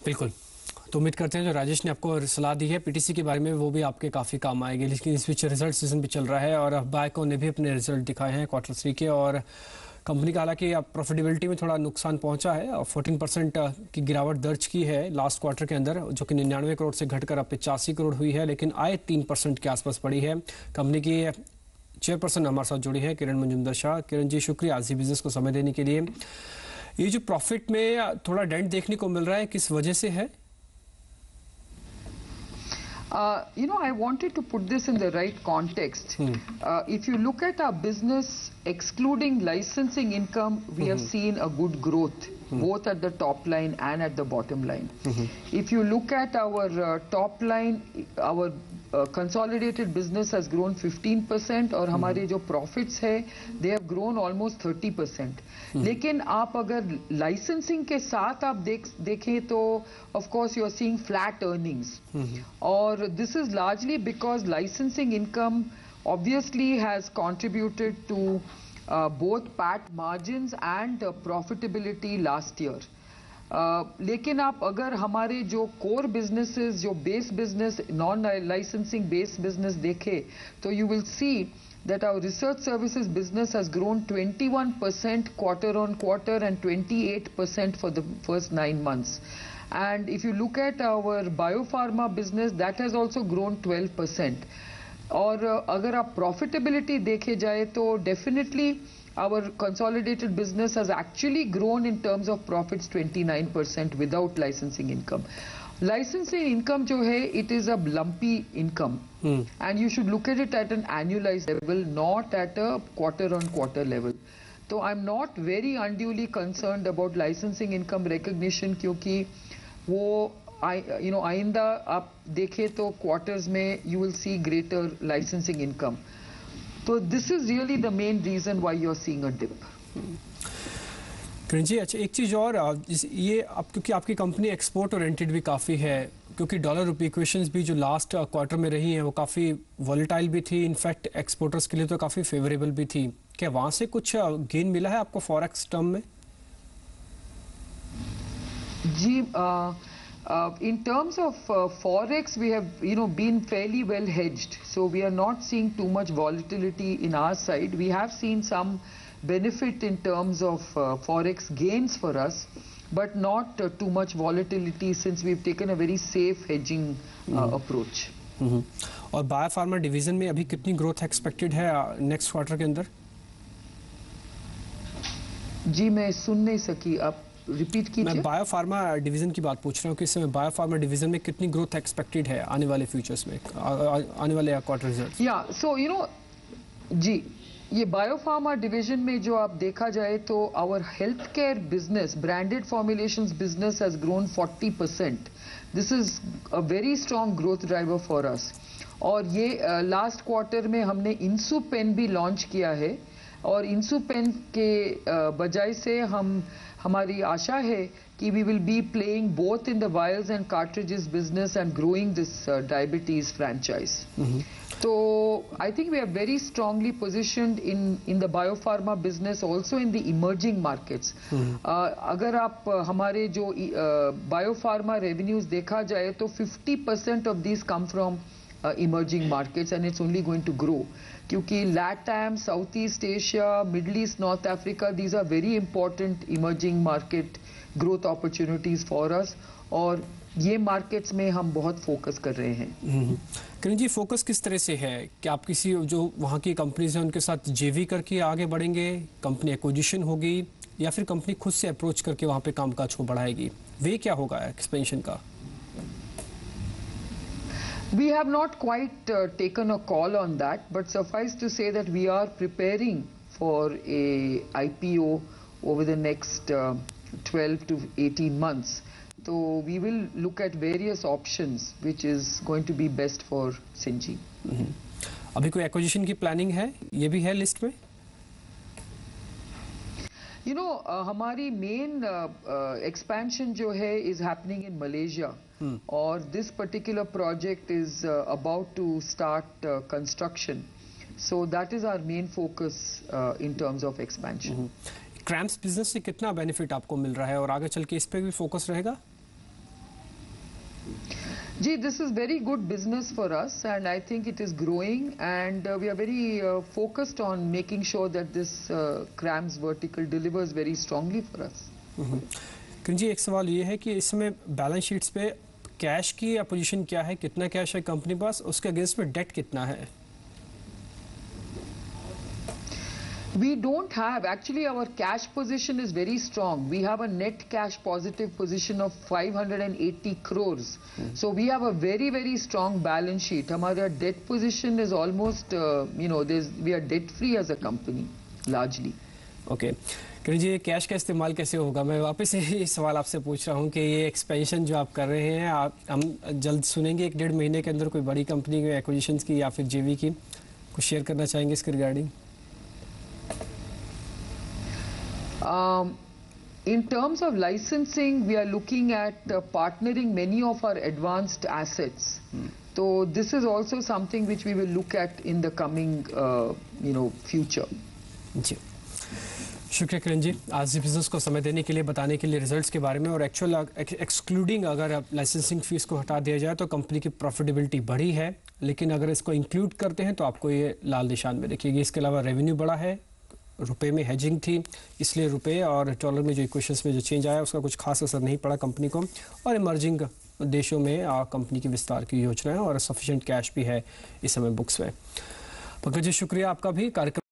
बिल्कुल। तो उम्मीद करते हैं जो राजेश ने आपको सलाह दी है पीटीसी के बारे में वो भी आपके काफ़ी काम आएगी। लेकिन इस बीच रिजल्ट सीजन भी चल रहा है और बायको ने भी अपने रिजल्ट दिखाए हैं Q3 के, और कंपनी का हालांकि अब प्रॉफिटेबिलिटी में थोड़ा नुकसान पहुंचा है और 14% की गिरावट दर्ज की है लास्ट क्वार्टर के अंदर, जो कि 99 करोड़ से घटकर अब 85 करोड़ हुई है। लेकिन आय 3% के आसपास बढ़ी है। कंपनी की चेयरपर्सन हमारे साथ जुड़ी है किरण मंजुंदर शाह। किरण जी, शुक्रिया आज बिजनेस को समय देने के लिए। ये जो प्रॉफिट में थोड़ा डेंट देखने को मिल रहा है, किस वजह से है? I wanted to put this in the right context. If you look at our business, excluding licensing income, we have seen a good growth, both at the top line and at the bottom line. If you look at our top line, our consolidated business has grown 15% और हमारे जो profits है, they have grown almost 30%. लेकिन आप अगर licensing के साथ आप देखें तो of course you are seeing flat earnings. और this is largely because licensing income obviously has contributed to both PAT margins and profitability last year. लेकिन आप अगर हमारे जो कोर बिजनेसेस, जो base business, non licensing base business देखें तो you will see that our research services business has grown 21% quarter on quarter and 28% for the first 9 months. And if you look at our biopharma business, that has also grown 12%. और अगर आप profitability देखे जाए तो definitely our consolidated business has actually grown in terms of profits 29% without licensing income. Licensing income जो है, it is a lumpy income and you should look at it at an annualized level, not at a quarter on quarter level. So I'm not very unduly concerned about licensing income recognition क्योंकि वो आइंदा आप देखें तो quarters में you will see greater licensing income. So this is really the main reason why you are seeing a dip. Kiran ji, अच्छा एक चीज़ और, ये अब क्योंकि आपकी कंपनी एक्सपोर्ट ओरिएंटेड भी काफ़ी है, क्योंकि डॉलर रुपी इक्वेशंस भी जो लास्ट क्वार्टर में रही हैं वो काफ़ी वॉलेटाइल भी थी, इनफैक्ट एक्सपोर्टर्स के लिए तो काफ़ी फेवरेबल भी थी। क्या वहाँ से कुछ गेन मिला है आपको फॉरेक्स टर्म में? जी, in terms of forex, we have been fairly well hedged, so we are not seeing too much volatility in our side. We have seen some benefit in terms of forex gains for us, but not too much volatility since we've taken a very safe hedging approach. और biopharma division में अभी कितनी growth expected है next quarter के अंदर? जी, मैं सुन नहीं सकी, आप रिपीट कीजिए। मैं बायोफार्मा डिवीजन की बात पूछ रहा हूँ कि इस समय बायोफार्मा डिवीजन में कितनी ग्रोथ एक्सपेक्टेड है आने वाले फ्यूचर्स में, आने वाले क्वार्टर रिजल्ट्स? या सो जी, ये बायोफार्मा डिवीजन में जो आप देखा जाए तो our health care business, branded formulations business has grown 40%. This is a very strong growth driver for us. और ये लास्ट क्वार्टर में हमने इंसुपेन भी लॉन्च किया है और इंसुपेन के बजाय से हमारी आशा है कि we will be playing both in the vials and cartridges business and growing this diabetes franchise. So I think we are very strongly positioned in the biopharma business, also in the emerging markets. अगर आप हमारे जो biopharma revenues देखा जाए तो 50% of these come from emerging markets and it's only going to grow. क्योंकि LATAM, Southeast Asia, Middle East, North Africa, these are very important emerging market growth opportunities for us. और ये markets में हम बहुत focus कर रहे हैं. Kiran ji, focus किस तरह से है कि आप किसी जो वहाँ की कंपनीज हैं उनके साथ जेवी करके आगे बढ़ेंगे, कंपनी एक्विजिशन होगी, या फिर कंपनी खुद से अप्रोच करके वहाँ पे कामकाज को बढ़ाएगी? वे क्या होगा एक्सपेंशन का? We have not quite taken a call on that, but suffice to say that we are preparing for a IPO over the next 12 to 18 months. So we will look at various options which is going to be best for Syngene. अभी कोई acquisition की planning है? ये भी है list में? हमारी main expansion जो है is happening in Malaysia. और this particular project is about to start construction. So that is our main focus in terms of expansion. Cramps business से कितना बेनिफिट आपको मिल रहा है और आगे चल के इस पे भी फोकस रहेगा? Gee, this is very good business for us, and I think it is growing, and we are very focused on making sure that this CRAMS vertical delivers very strongly for us. Kiran ji, एक सवाल ये है कि इसमें balance sheets पे cash की position क्या है, कितना कैश है कंपनी पास, उसके अगेंस्ट में डेट कितना है? We don't have, actually our cash position is very strong. We have a net cash positive position of 580 crores. So we have a very, very strong balance sheet. Our debt position is almost, we are debt free as a company, largely. Okay Kiran ji, ये cash का इस्तेमाल कैसे होगा? मैं वापस यही सवाल आपसे पूछ रहा हूँ कि ये एक्सपेंशन जो आप कर रहे हैं, हम जल्द सुनेंगे 1-1.5 महीने के अंदर कोई बड़ी कंपनी के एक्विजिशन की या फिर जेवी की, कुछ शेयर करना चाहेंगे इसके regarding? In terms of licensing, we are looking at partnering many of our advanced assets. So this is also something which we will look at in the coming, future. जी, शुक्रिया किरण जी, आज बिजनेस को समय देने के लिए, बताने के लिए रिजल्ट्स के बारे में। और एक्चुअल एक्सक्लूडिंग अगर आप लाइसेंसिंग फीस को हटा दिया जाए तो कंपनी की प्रॉफिटेबिलिटी बढ़ी है, लेकिन अगर इसको इंक्लूड करते हैं तो आपको ये लाल निशान में देखिएगी। इसके अलावा रेवेन्यू बढ़ा है, रुपए में हेजिंग थी, इसलिए रुपए और डॉलर में जो इक्वेशंस में जो चेंज आया उसका कुछ खास असर नहीं पड़ा कंपनी को। और इमर्जिंग देशों में कंपनी की विस्तार की योजना है और सफिशिएंट कैश भी है इस समय बुक्स में। पंकज जी, शुक्रिया आपका भी। कार्यक्रम